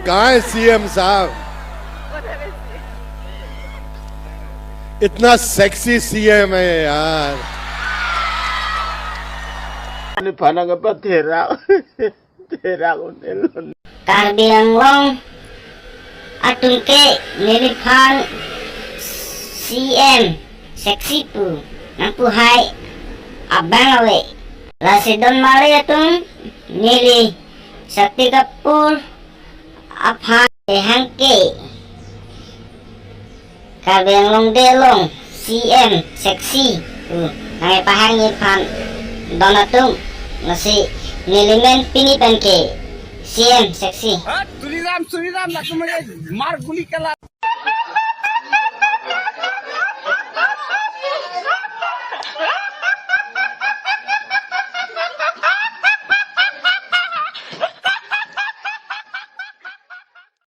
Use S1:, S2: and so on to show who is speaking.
S1: कहाँ है सीएम साहब? इतना सेक्सी सीएम है यार.
S2: Karbilang atun ke nili Phan CM seksi pu nampu hai abang awe lasi don mali atun nili sakti kapur aphan tehang ke Karbilang delong CM seksi pu nangai pahangi Phan donatung nasi nilimen pinipan ke CM seksi.
S3: Suriram, nak maar guli kala.